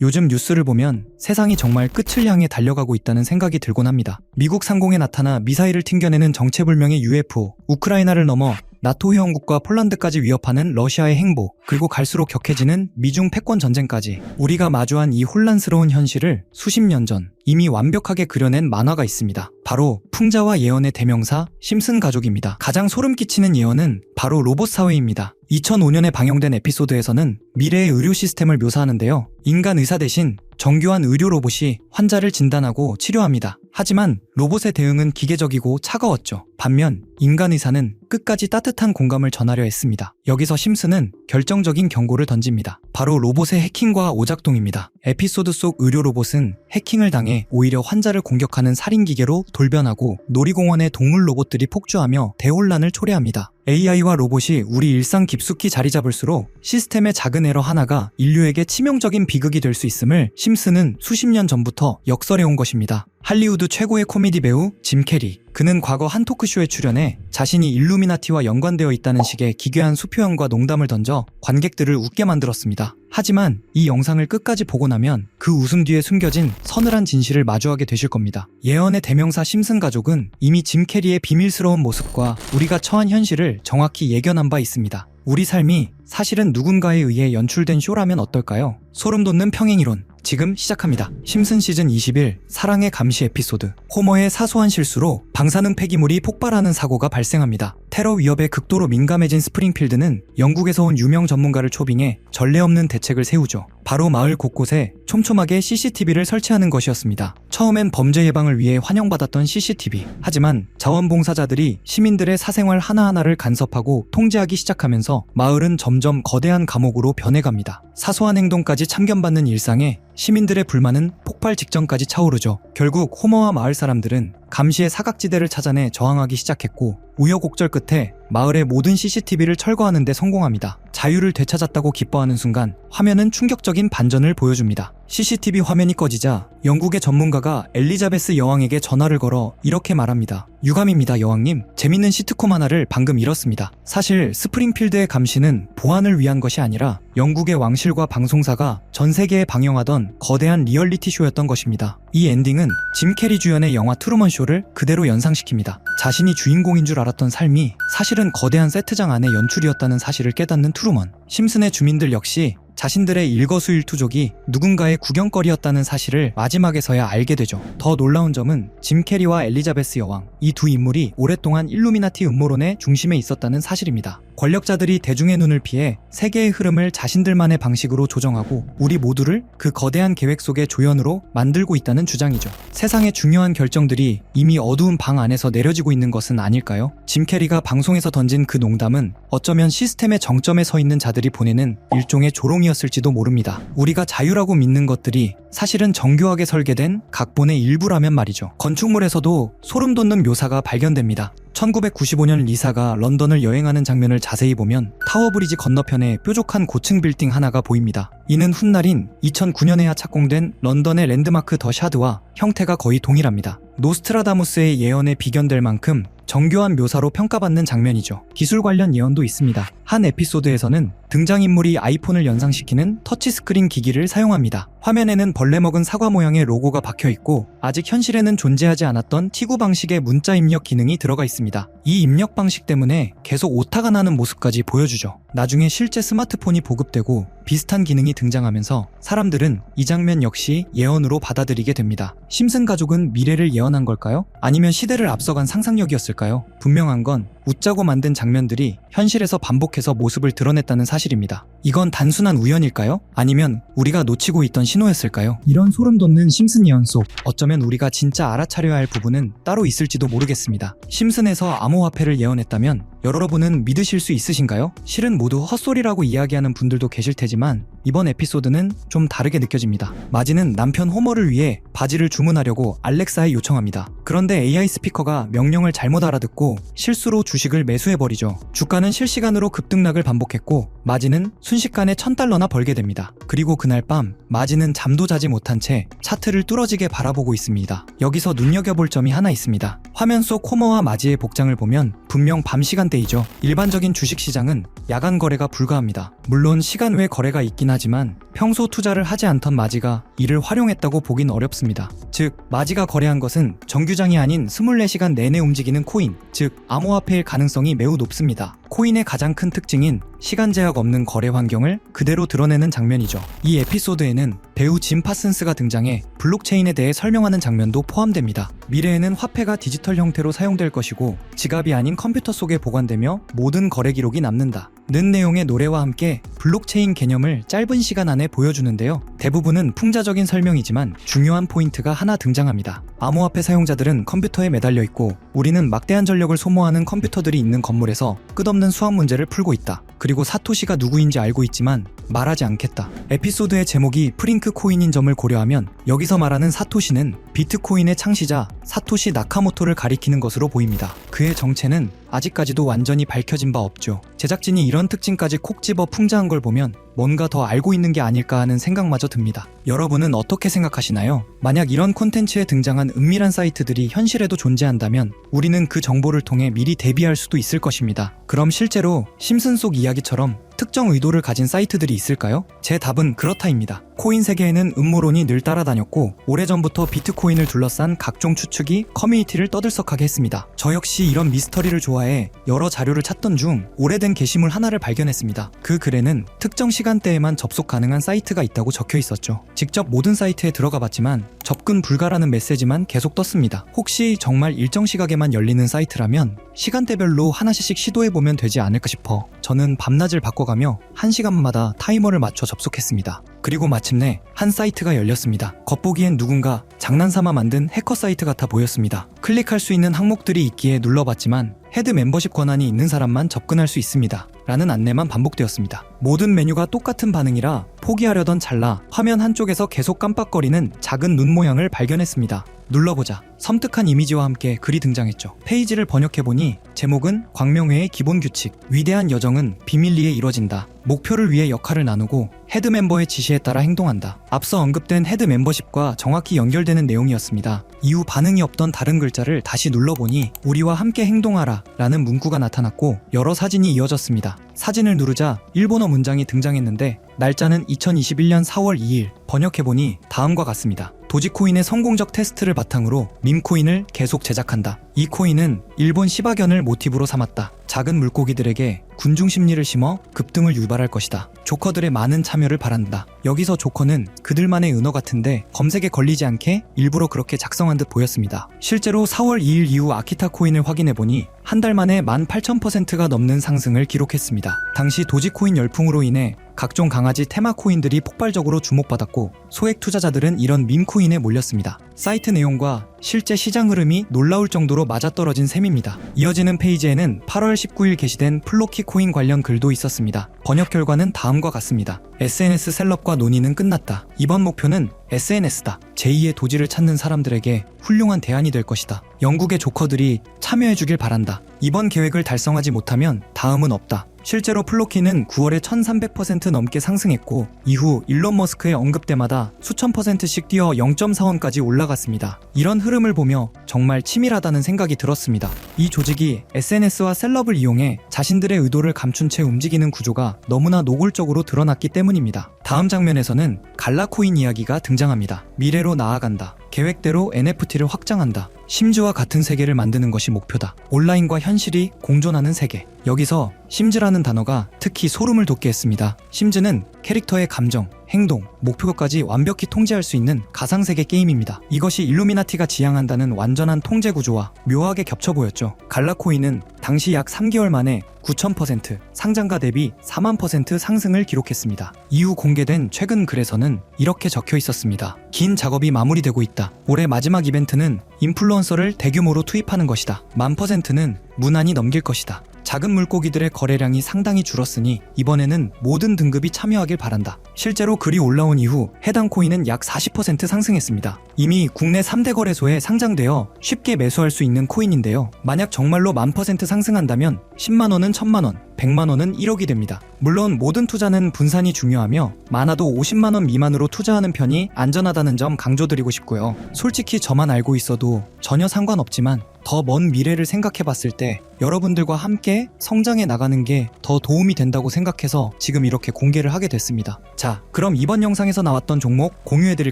요즘 뉴스를 보면 세상이 정말 끝을 향해 달려가고 있다는 생각이 들곤 합니다. 미국 상공에 나타나 미사일을 튕겨내는 정체불명의 UFO, 우크라이나를 넘어 나토 회원국과 폴란드까지 위협하는 러시아의 행보, 그리고 갈수록 격해지는 미중 패권 전쟁까지 우리가 마주한 이 혼란스러운 현실을 수십 년 전 이미 완벽하게 그려낸 만화가 있습니다. 바로 풍자와 예언의 대명사 심슨 가족입니다. 가장 소름 끼치는 예언은 바로 로봇 사회입니다. 2005년에 방영된 에피소드에서는 미래의 의료 시스템을 묘사하는데요. 인간 의사 대신 정교한 의료 로봇이 환자를 진단하고 치료합니다. 하지만 로봇의 대응은 기계적이고 차가웠죠. 반면 인간 의사는 끝까지 따뜻한 공감을 전하려 했습니다. 여기서 심슨은 결정적인 경고를 던집니다. 바로 로봇의 해킹과 오작동입니다. 에피소드 속 의료 로봇은 해킹을 당해 오히려 환자를 공격하는 살인기계로 돌변하고 놀이공원의 동물 로봇들이 폭주하며 대혼란을 초래합니다. AI와 로봇이 우리 일상 깊숙이 자리 잡을수록 시스템의 작은 에러 하나가 인류에게 치명적인 비극이 될 수 있음을 심슨은 수십 년 전부터 역설해온 것입니다. 할리우드 최고의 코미디 배우 짐 캐리. 그는 과거 한 토크쇼에 출연해 자신이 일루미나티와 연관되어 있다는 식의 기괴한 수표현과 농담을 던져 관객들을 웃게 만들었습니다. 하지만 이 영상을 끝까지 보고 나면 그 웃음 뒤에 숨겨진 서늘한 진실을 마주하게 되실 겁니다. 예언의 대명사 심슨 가족은 이미 짐 캐리의 비밀스러운 모습과 우리가 처한 현실을 정확히 예견한 바 있습니다. 우리 삶이 사실은 누군가에 의해 연출된 쇼라면 어떨까요? 소름 돋는 평행이론 지금 시작합니다. 심슨 시즌 21 사랑의 감시 에피소드. 호머의 사소한 실수로 방사능 폐기물이 폭발하는 사고가 발생합니다. 테러 위협에 극도로 민감해진 스프링필드는 영국에서 온 유명 전문가를 초빙해 전례 없는 대책을 세우죠. 바로 마을 곳곳에 촘촘하게 CCTV를 설치하는 것이었습니다. 처음엔 범죄 예방을 위해 환영받았던 CCTV. 하지만 자원봉사자들이 시민들의 사생활 하나하나를 간섭하고 통제하기 시작하면서 마을은 점점 거대한 감옥으로 변해갑니다. 사소한 행동까지 참견받는 일상에 시민들의 불만은 폭발 직전까지 차오르죠. 결국 호머와 마을 사람들은 감시의 사각지대를 찾아내 저항하기 시작했고 우여곡절 끝에 마을의 모든 CCTV를 철거하는 데 성공합니다. 자유를 되찾았다고 기뻐하는 순간 화면은 충격적인 반전을 보여줍니다. CCTV 화면이 꺼지자 영국의 전문가가 엘리자베스 여왕에게 전화를 걸어 이렇게 말합니다. 유감입니다, 여왕님. 재밌는 시트콤 하나를 방금 잃었습니다. 사실 스프링필드의 감시는 보안을 위한 것이 아니라 영국의 왕실과 방송사가 전 세계에 방영하던 거대한 리얼리티 쇼였던 것입니다. 이 엔딩은 짐 캐리 주연의 영화 트루먼 쇼를 그대로 연상시킵니다. 자신이 주인공인 줄 알았던 삶이 사실은 거대한 세트장 안의 연출이었다는 사실을 깨닫는 트루먼. 심슨의 주민들 역시 자신들의 일거수일투족이 누군가의 구경거리였다는 사실을 마지막에서야 알게 되죠. 더 놀라운 점은 짐 캐리와 엘리자베스 여왕, 이 두 인물이 오랫동안 일루미나티 음모론의 중심에 있었다는 사실입니다. 권력자들이 대중의 눈을 피해 세계의 흐름을 자신들만의 방식으로 조정하고 우리 모두를 그 거대한 계획 속의 조연으로 만들고 있다는 주장이죠. 세상의 중요한 결정들이 이미 어두운 방 안에서 내려지고 있는 것은 아닐까요? 짐 캐리가 방송에서 던진 그 농담은 어쩌면 시스템의 정점에 서 있는 자들이 보내는 일종의 조롱이었을지도 모릅니다. 우리가 자유라고 믿는 것들이 사실은 정교하게 설계된 각본의 일부라면 말이죠. 건축물에서도 소름 돋는 묘사가 발견됩니다. 1995년 리사가 런던을 여행하는 장면을 자세히 보면 타워브리지 건너편에 뾰족한 고층 빌딩 하나가 보입니다. 이는 훗날인 2009년에야 착공된 런던의 랜드마크 더 샤드와 형태가 거의 동일합니다. 노스트라다무스의 예언에 비견될 만큼 정교한 묘사로 평가받는 장면이죠. 기술 관련 예언도 있습니다. 한 에피소드에서는 등장인물이 아이폰을 연상시키는 터치스크린 기기를 사용합니다. 화면에는 벌레 먹은 사과 모양의 로고가 박혀있고 아직 현실에는 존재하지 않았던 T9 방식의 문자 입력 기능이 들어가 있습니다. 이 입력 방식 때문에 계속 오타가 나는 모습까지 보여주죠. 나중에 실제 스마트폰이 보급되고 비슷한 기능이 등장하면서 사람들은 이 장면 역시 예언으로 받아들이게 됩니다. 심슨 가족은 미래를 예언한 걸까요? 아니면 시대를 앞서간 상상력이었을까요? 분명한 건 웃자고 만든 장면들이 현실에서 반복해서 모습을 드러냈다는 사실입니다. 이건 단순한 우연일까요? 아니면 우리가 놓치고 있던 신호였을까요? 이런 소름 돋는 심슨 예언 속 어쩌면 우리가 진짜 알아차려야 할 부분은 따로 있을지도 모르겠습니다. 심슨에서 암호화폐를 예언했다면 여러분은 믿으실 수 있으신가요? 실은 모두 헛소리라고 이야기하는 분들도 계실 테지만 이번 에피소드는 좀 다르게 느껴집니다. 마지는 남편 호머를 위해 바지를 주문하려고 알렉사에 요청합니다. 그런데 AI 스피커가 명령을 잘못 알아듣고 실수로 주식을 매수해버리죠. 주가는 실시간으로 급등락을 반복했고 마지는 순식간에 $1000나 벌게 됩니다. 그리고 그날 밤 마지는 잠도 자지 못한 채 차트를 뚫어지게 바라보고 있습니다. 여기서 눈여겨볼 점이 하나 있습니다. 화면 속 호머와 마지의 복장을 보면 분명 밤 시간대이죠. 일반적인 주식시장은 야간 거래가 불가합니다. 물론 시간 외 거래가 있긴 하지만 평소 투자를 하지 않던 마지가 이를 활용했다고 보긴 어렵습니다. 즉, 마지가 거래한 것은 정규장이 아닌 24시간 내내 움직이는 코인, 즉 암호화폐일 가능성이 매우 높습니다. 코인의 가장 큰 특징인 시간 제약 없는 거래 환경을 그대로 드러내는 장면이죠. 이 에피소드에는 배우 짐 파슨스가 등장해 블록체인에 대해 설명하는 장면도 포함됩니다. 미래에는 화폐가 디지털 형태로 사용될 것이고 지갑이 아닌 컴퓨터 속에 보관되며 모든 거래 기록이 남는다 는 내용의 노래와 함께 블록체인 개념을 짧은 시간 안에 보여주는데요. 대부분은 풍자적인 설명이지만 중요한 포인트가 하나 등장합니다. 암호화폐 사용자들은 컴퓨터에 매달려 있고 우리는 막대한 전력을 소모하는 컴퓨터들이 있는 건물에서 끝없는 수학 문제를 풀고 있다. 그리고 사토시가 누구인지 알고 있지만 말하지 않겠다. 에피소드의 제목이 프링크 코인인 점을 고려하면 여기서 말하는 사토시는 비트코인의 창시자 사토시 나카모토를 가리키는 것으로 보입니다. 그의 정체는 아직까지도 완전히 밝혀진 바 없죠. 제작진이 이런 특징까지 콕 집어 풍자한 걸 보면 뭔가 더 알고 있는 게 아닐까 하는 생각마저 듭니다. 여러분은 어떻게 생각하시나요? 만약 이런 콘텐츠에 등장한 은밀한 사이트들이 현실에도 존재한다면 우리는 그 정보를 통해 미리 대비할 수도 있을 것입니다. 그럼 실제로 심슨 속 이야기처럼 특정 의도를 가진 사이트들이 있을까요? 제 답은 그렇다입니다. 코인 세계에는 음모론이 늘 따라다녔고 오래전부터 비트코인을 둘러싼 각종 추측이 커뮤니티를 떠들썩하게 했습니다. 저 역시 이런 미스터리를 좋아해 여러 자료를 찾던 중 오래된 게시물 하나를 발견했습니다. 그 글에는 특정 시간대에만 접속 가능한 사이트가 있다고 적혀 있었죠. 직접 모든 사이트에 들어가 봤지만 접근 불가라는 메시지만 계속 떴습니다. 혹시 정말 일정 시각에만 열리는 사이트라면 시간대별로 하나씩 시도해보면 되지 않을까 싶어 저는 밤낮을 바꿔가며 1시간마다 타이머를 맞춰 접속했습니다. 그리고 마침내 한 사이트가 열렸습니다. 겉보기엔 누군가 장난삼아 만든 해커 사이트 같아 보였습니다. 클릭할 수 있는 항목들이 있기에 눌러봤지만 헤드 멤버십 권한이 있는 사람만 접근할 수 있습니다. 라는 안내만 반복되었습니다. 모든 메뉴가 똑같은 반응이라 포기하려던 찰나 화면 한쪽에서 계속 깜빡거리는 작은 눈 모양을 발견했습니다. 눌러보자. 섬뜩한 이미지와 함께 글이 등장했죠. 페이지를 번역해보니 제목은 광명회의 기본 규칙, 위대한 여정은 비밀리에 이뤄진다. 목표를 위해 역할을 나누고 헤드 멤버의 지시에 따라 행동한다. 앞서 언급된 헤드 멤버십과 정확히 연결되는 내용이었습니다. 이후 반응이 없던 다른 글자를 다시 눌러보니 우리와 함께 행동하라 라는 문구가 나타났고 여러 사진이 이어졌습니다. 사진을 누르자 일본어 문장이 등장했는데 날짜는 2021년 4월 2일, 번역해보니 다음과 같습니다. 도지코인의 성공적 테스트를 바탕으로 밈코인을 계속 제작한다. 이 코인은 일본 시바견을 모티브로 삼았다. 작은 물고기들에게 군중 심리를 심어 급등을 유발할 것이다. 조커들의 많은 참여를 바란다. 여기서 조커는 그들만의 은어 같은데 검색에 걸리지 않게 일부러 그렇게 작성한 듯 보였습니다. 실제로 4월 2일 이후 아키타 코인을 확인해보니 한 달 만에 18,000%가 넘는 상승을 기록했습니다. 당시 도지코인 열풍으로 인해 각종 강아지 테마 코인들이 폭발적으로 주목받았고 소액 투자자들은 이런 밈코인에 몰렸습니다. 사이트 내용과 실제 시장 흐름이 놀라울 정도로 맞아떨어진 셈입니다. 이어지는 페이지에는 8월 19일 게시된 플로키 코인 관련 글도 있었습니다. 번역 결과는 다음과 같습니다. SNS 셀럽과 논의는 끝났다. 이번 목표는 SNS다. 제2의 도지를 찾는 사람들에게 훌륭한 대안이 될 것이다. 영국의 조커들이 참여해주길 바란다. 이번 계획을 달성하지 못하면 다음은 없다. 실제로 플로키는 9월에 1300% 넘게 상승했고 이후 일론 머스크의 언급 때마다 수천 %씩 뛰어 0.4원까지 올라갔습니다. 이런 흐름을 보며 정말 치밀하다는 생각이 들었습니다. 이 조직이 SNS와 셀럽을 이용해 자신들의 의도를 감춘 채 움직이는 구조가 너무나 노골적으로 드러났기 때문입니다. 다음 장면에서는 갈라코인 이야기가 등장합니다. 미래로 나아간다. 계획대로 NFT를 확장한다. 심즈와 같은 세계를 만드는 것이 목표다. 온라인과 현실이 공존하는 세계. 여기서 심즈라는 단어가 특히 소름을 돋게 했습니다. 심즈는 캐릭터의 감정, 행동, 목표까지 완벽히 통제할 수 있는 가상세계 게임입니다. 이것이 일루미나티가 지향한다는 완전한 통제 구조와 묘하게 겹쳐 보였죠. 갈라코인은 당시 약 3개월 만에 9,000%, 상장가 대비 4만% 상승을 기록했습니다. 이후 공개된 최근 글에서는 이렇게 적혀 있었습니다. 긴 작업이 마무리되고 있다. 올해 마지막 이벤트는 인플루언서를 대규모로 투입하는 것이다. 1000%는 무난히 넘길 것이다. 작은 물고기들의 거래량이 상당히 줄었으니 이번에는 모든 등급이 참여하길 바란다. 실제로 글이 올라온 이후 해당 코인은 약 40% 상승했습니다. 이미 국내 3대 거래소에 상장되어 쉽게 매수할 수 있는 코인인데요. 만약 정말로 1000% 상승한다면 10만원은 1000만원, 100만원은 1억이 됩니다. 물론 모든 투자는 분산이 중요하며 많아도 50만원 미만으로 투자하는 편이 안전하다는 점 강조드리고 싶고요. 솔직히 저만 알고 있어도 전혀 상관없지만 더 먼 미래를 생각해 봤을 때 여러분들과 함께 성장해 나가는 게 더 도움이 된다고 생각해서 지금 이렇게 공개를 하게 됐습니다. 자, 그럼 이번 영상에서 나왔던 종목 공유해 드릴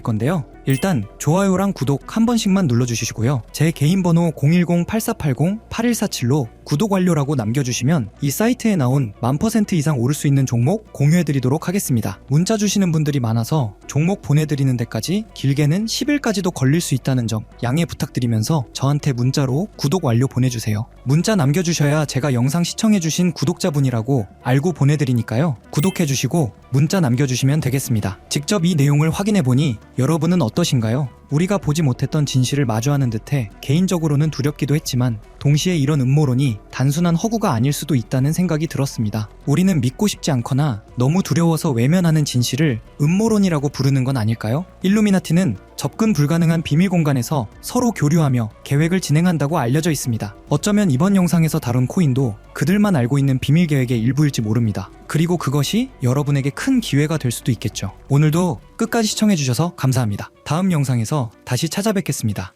건데요. 일단 좋아요랑 구독 한 번씩만 눌러주시고요. 제 개인 번호 010-8480-8147로 구독 완료라고 남겨주시면 이 사이트에 나온 1000% 이상 오를 수 있는 종목 공유해드리도록 하겠습니다. 문자 주시는 분들이 많아서 종목 보내드리는 데까지 길게는 10일까지도 걸릴 수 있다는 점 양해 부탁드리면서 저한테 문자로 구독 완료 보내주세요. 문자 남겨주셔야 제가 영상 시청해주신 구독자분이라고 알고 보내드리니까요. 구독해주시고 문자 남겨주시면 되겠습니다. 직접 이 내용을 확인해보니 여러분은 어떠신가요? 우리가 보지 못했던 진실을 마주하는 듯해 개인적으로는 두렵기도 했지만 동시에 이런 음모론이 단순한 허구가 아닐 수도 있다는 생각이 들었습니다. 우리는 믿고 싶지 않거나 너무 두려워서 외면하는 진실을 음모론이라고 부르는 건 아닐까요? 일루미나티는 접근 불가능한 비밀 공간에서 서로 교류하며 계획을 진행한다고 알려져 있습니다. 어쩌면 이번 영상에서 다룬 코인도 그들만 알고 있는 비밀 계획의 일부일지 모릅니다. 그리고 그것이 여러분에게 큰 기회가 될 수도 있겠죠. 오늘도 끝까지 시청해주셔서 감사합니다. 다음 영상에서 다시 찾아뵙겠습니다.